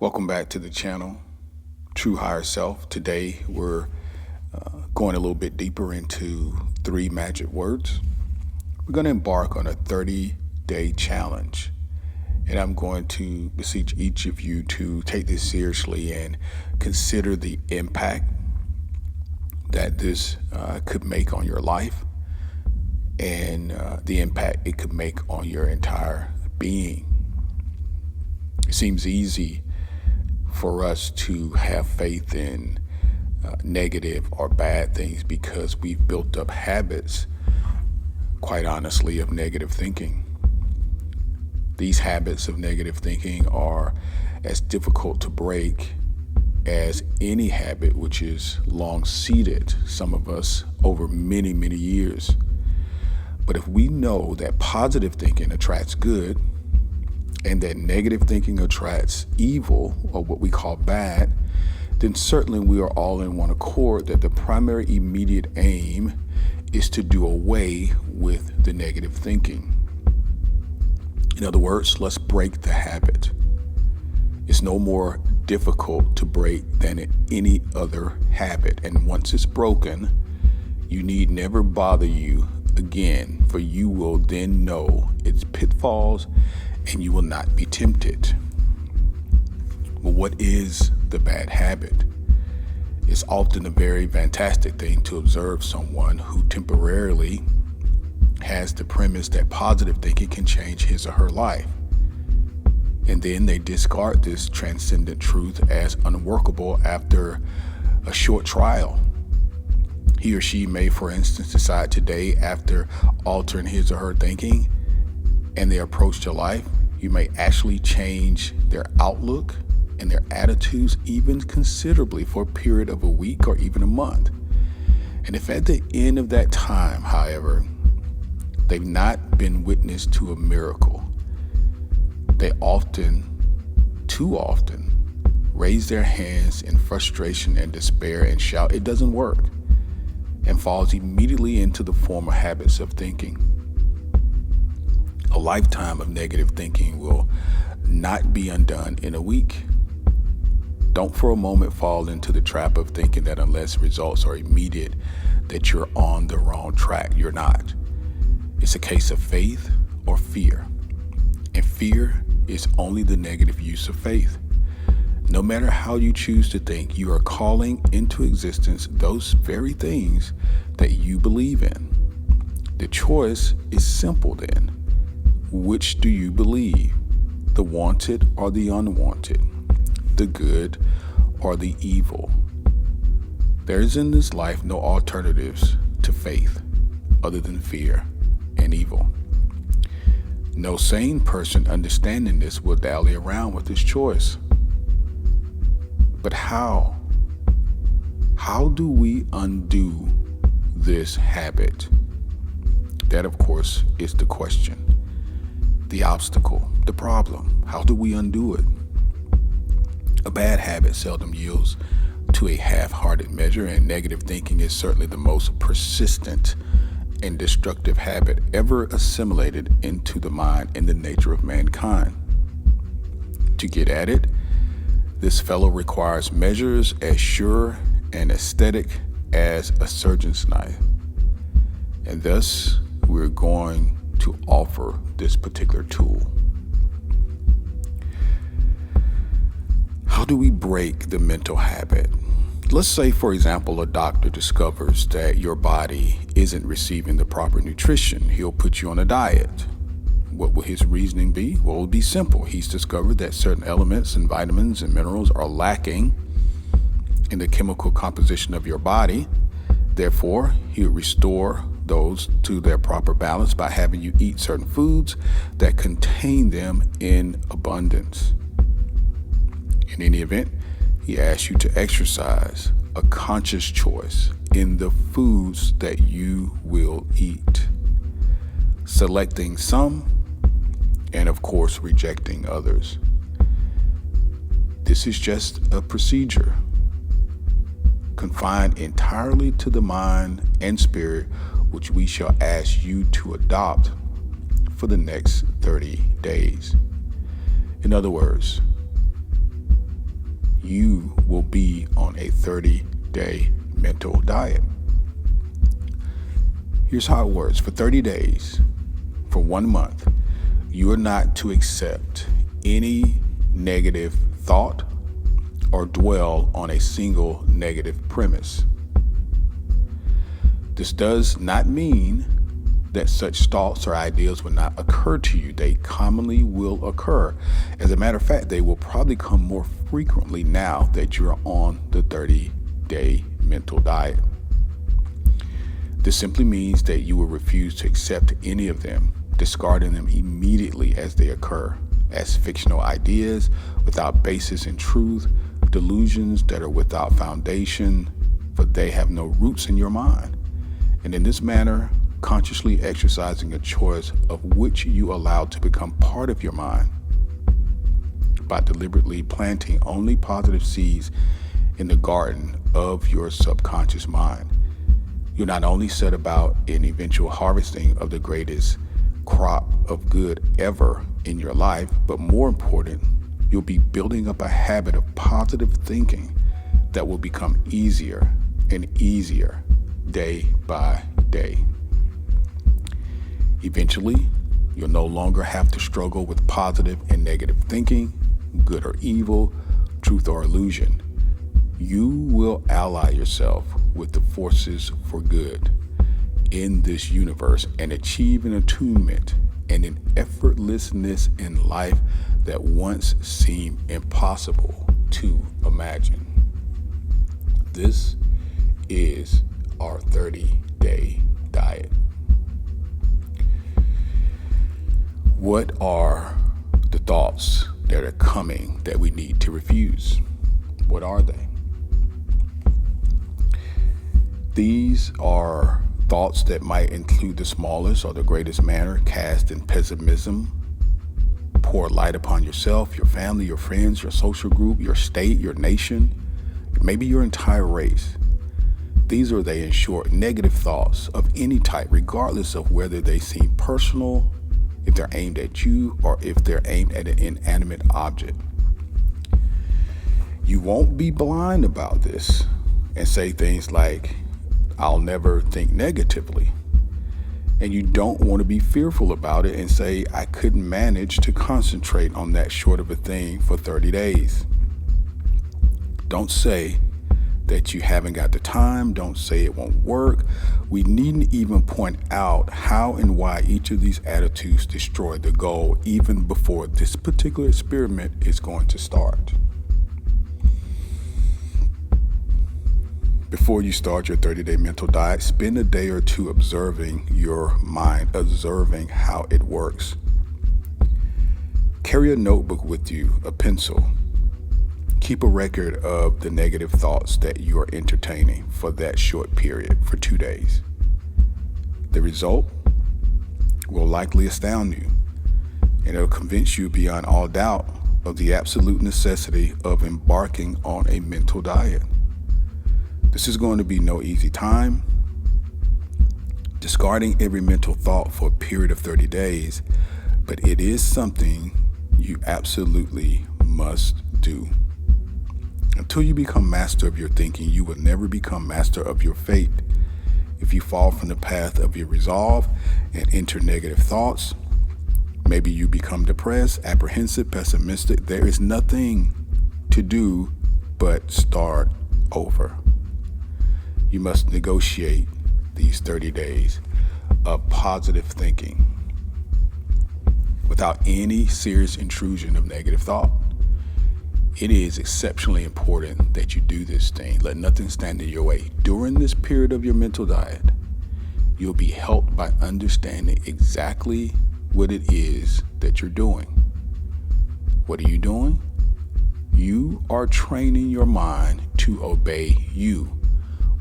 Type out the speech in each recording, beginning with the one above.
Welcome back to the channel, True Higher Self. Today we're going a little bit deeper into 3 magic words. We're going to embark on a 30-day challenge, and I'm going to beseech each of you to take this seriously and consider the impact that this could make on your life and the impact it could make on your entire being. It seems easy for us to have faith in negative or bad things because we've built up habits, quite honestly, of negative thinking. These habits of negative thinking are as difficult to break as any habit which is long seated, some of us over many, many years. But if we know that positive thinking attracts good, and that negative thinking attracts evil, or what we call bad, then certainly we are all in one accord that the primary immediate aim is to do away with the negative thinking. In other words, let's break the habit. It's no more difficult to break than any other habit. And once it's broken, you need never bother you again, for you will then know its pitfalls and you will not be tempted. But what is the bad habit? It's often a very fantastic thing to observe someone who temporarily has the premise that positive thinking can change his or her life. And then they discard this transcendent truth as unworkable after a short trial. He or she may, for instance, decide today, after altering his or her thinking and their approach to life, you may actually change their outlook and their attitudes even considerably for a period of a week or even a month. And if at the end of that time, however, they've not been witness to a miracle, they too often, raise their hands in frustration and despair and shout, "It doesn't work," and falls immediately into the former habits of thinking. A lifetime of negative thinking will not be undone in a week. Don't for a moment fall into the trap of thinking that unless results are immediate, that you're on the wrong track. You're not. It's a case of faith or fear. And fear is only the negative use of faith. No matter how you choose to think, you are calling into existence those very things that you believe in. The choice is simple then. Which do you believe? The wanted or the unwanted? The good or the evil? There is in this life no alternatives to faith other than fear and evil. No sane person understanding this will dally around with this choice. But how? How do we undo this habit? That, of course, is the question. The obstacle, the problem. How do we undo it? A bad habit seldom yields to a half-hearted measure, and negative thinking is certainly the most persistent and destructive habit ever assimilated into the mind and the nature of mankind. To get at it, this fellow requires measures as sure and aesthetic as a surgeon's knife. And thus, we're going to offer this particular tool. How do we break the mental habit? Let's say, for example, a doctor discovers that your body isn't receiving the proper nutrition. He'll put you on a diet. What will his reasoning be? Well, it will be simple. He's discovered that certain elements and vitamins and minerals are lacking in the chemical composition of your body. Therefore, he'll restore those to their proper balance by having you eat certain foods that contain them in abundance. In any event, he asks you to exercise a conscious choice in the foods that you will eat, selecting some and, of course, rejecting others. This is just a procedure confined entirely to the mind and spirit, which we shall ask you to adopt for the next 30 days. In other words, you will be on a 30-day mental diet. Here's how it works. For 30 days, for 1 month, you are not to accept any negative thought or dwell on a single negative premise. This does not mean that such thoughts or ideas will not occur to you. They commonly will occur. As a matter of fact, they will probably come more frequently now that you're on the 30-day mental diet. This simply means that you will refuse to accept any of them, discarding them immediately as they occur, as fictional ideas without basis in truth, delusions that are without foundation, for they have no roots in your mind. And in this manner, consciously exercising a choice of which you allow to become part of your mind by deliberately planting only positive seeds in the garden of your subconscious mind. You'll not only set about an eventual harvesting of the greatest crop of good ever in your life, but more important, you'll be building up a habit of positive thinking that will become easier and easier day by day. Eventually, you'll no longer have to struggle with positive and negative thinking, good or evil, truth or illusion. You will ally yourself with the forces for good in this universe and achieve an attunement and an effortlessness in life that once seemed impossible to imagine. This is our 30-day diet. What are the thoughts that are coming that we need to refuse? What are they? These are thoughts that might include the smallest or the greatest manner cast in pessimism, pour light upon yourself, your family, your friends, your social group, your state, your nation, maybe your entire race. These are they, in short, negative thoughts of any type, regardless of whether they seem personal, if they're aimed at you, or if they're aimed at an inanimate object. You won't be blind about this and say things like, I'll never think negatively. And you don't want to be fearful about it and say, I couldn't manage to concentrate on that short of a thing for 30 days. Don't say that you haven't got the time. Don't say it won't work. We needn't even point out how and why each of these attitudes destroy the goal even before this particular experiment is going to start. Before you start your 30-day mental diet, spend a day or two observing your mind, observing how it works. Carry a notebook with you, a pencil. Keep a record of the negative thoughts that you are entertaining for that short period, for 2 days. The result will likely astound you, and it'll convince you beyond all doubt of the absolute necessity of embarking on a mental diet. This is going to be no easy time. Discarding every mental thought for a period of 30 days, but it is something you absolutely must do. Until you become master of your thinking, you will never become master of your fate. If you fall from the path of your resolve and enter negative thoughts, maybe you become depressed, apprehensive, pessimistic. There is nothing to do but start over. You must negotiate these 30 days of positive thinking without any serious intrusion of negative thought. It is exceptionally important that you do this thing. Let nothing stand in your way. During this period of your mental diet, you'll be helped by understanding exactly what it is that you're doing. What are you doing? You are training your mind to obey you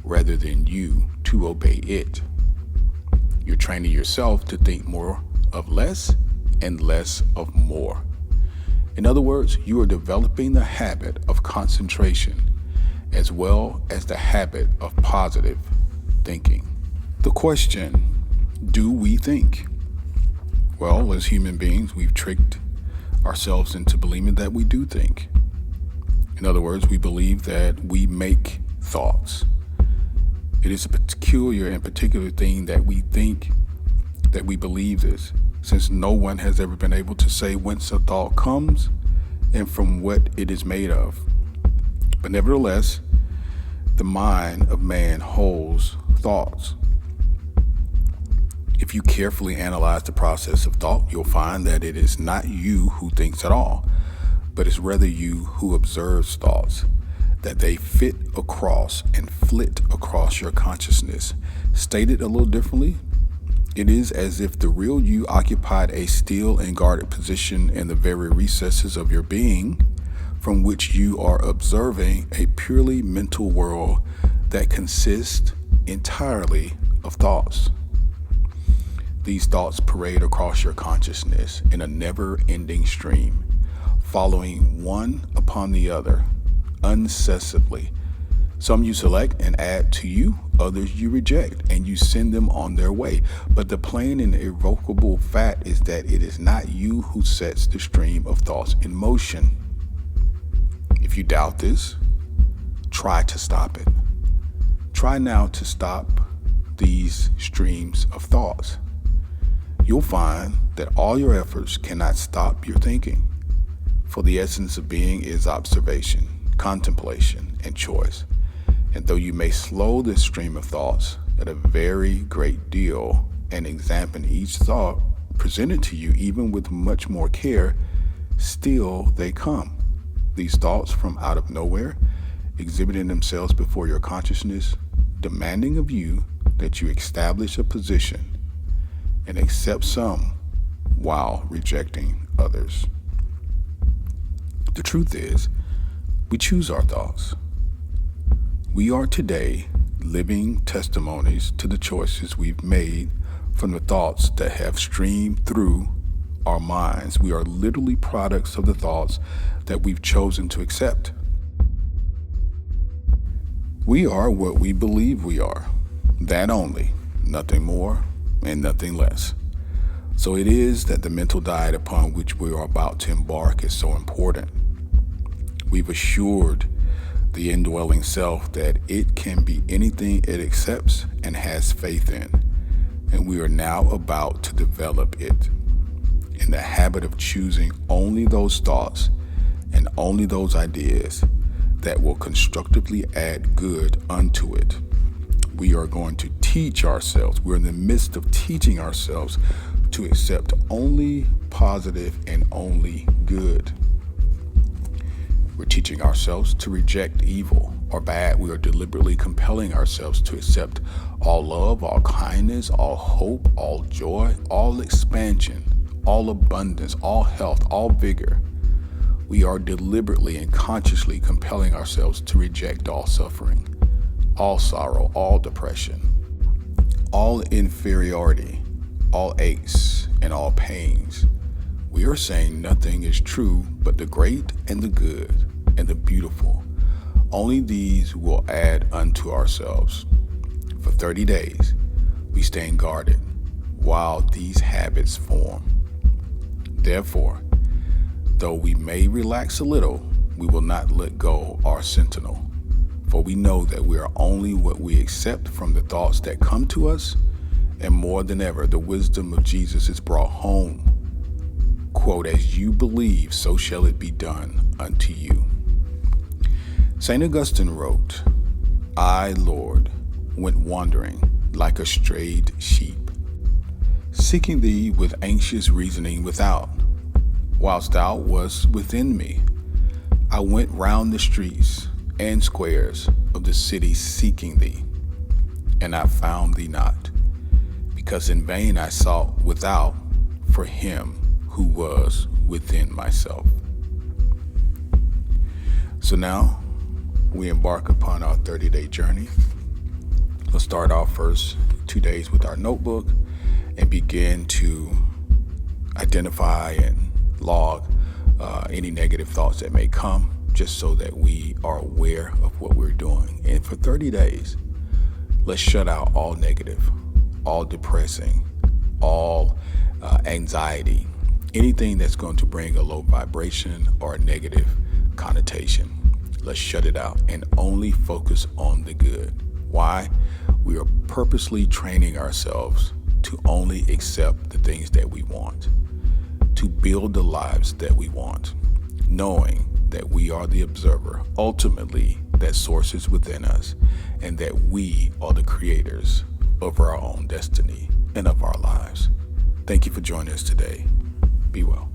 rather than you to obey it. You're training yourself to think more of less and less of more. In other words, you are developing the habit of concentration as well as the habit of positive thinking. The question, do we think? Well, as human beings, we've tricked ourselves into believing that we do think. In other words, we believe that we make thoughts. It is a peculiar and particular thing that we think that we believe this, since no one has ever been able to say whence a thought comes and from what it is made of. But nevertheless, the mind of man holds thoughts. If you carefully analyze the process of thought, you'll find that it is not you who thinks at all, but it's rather you who observes thoughts, that they fit across and flit across your consciousness. Stated a little differently, it is as if the real you occupied a still and guarded position in the very recesses of your being, from which you are observing a purely mental world that consists entirely of thoughts. These thoughts parade across your consciousness in a never-ending stream, following one upon the other, uncessantly. Some you select and add to you, others you reject, and you send them on their way. But the plain and irrevocable fact is that it is not you who sets the stream of thoughts in motion. If you doubt this, try to stop it. Try now to stop these streams of thoughts. You'll find that all your efforts cannot stop your thinking, for the essence of being is observation, contemplation, and choice. And though you may slow this stream of thoughts at a very great deal and examine each thought presented to you even with much more care, still they come. These thoughts from out of nowhere, exhibiting themselves before your consciousness, demanding of you that you establish a position and accept some while rejecting others. The truth is, we choose our thoughts. We are today living testimonies to the choices we've made from the thoughts that have streamed through our minds. We are literally products of the thoughts that we've chosen to accept. We are what we believe we are. That only, nothing more and nothing less. So it is that the mental diet upon which we are about to embark is so important. We've assured the indwelling self that it can be anything it accepts and has faith in, and we are now about to develop it in the habit of choosing only those thoughts and only those ideas that will constructively add good unto it. We are going to teach ourselves, we're in the midst of teaching ourselves to accept only positive and only good. We're teaching ourselves to reject evil or bad. We are deliberately compelling ourselves to accept all love, all kindness, all hope, all joy, all expansion, all abundance, all health, all vigor. We are deliberately and consciously compelling ourselves to reject all suffering, all sorrow, all depression, all inferiority, all aches, and all pains. We are saying nothing is true but the great and the good and the beautiful. Only these will add unto ourselves. For 30 days, we stand guarded while these habits form. Therefore, though we may relax a little, we will not let go our sentinel. For we know that we are only what we accept from the thoughts that come to us, and more than ever, the wisdom of Jesus is brought home. Quote, as you believe, so shall it be done unto you. St. Augustine wrote, I, Lord, went wandering like a strayed sheep, seeking thee with anxious reasoning without, whilst thou wast within me. I went round the streets and squares of the city seeking thee, and I found thee not, because in vain I sought without for him who was within myself. So now we embark upon our 30-day journey. Let's start our first 2 days with our notebook and begin to identify and log any negative thoughts that may come, just so that we are aware of what we're doing. And for 30 days, let's shut out all negative, all depressing, all anxiety, anything that's going to bring a low vibration or a negative connotation. let's shut it out and only focus on the good. Why? We are purposely training ourselves to only accept the things that we want, to build the lives that we want, knowing that we are the observer, ultimately that source is within us, and that we are the creators of our own destiny and of our lives. Thank you for joining us today. Be well.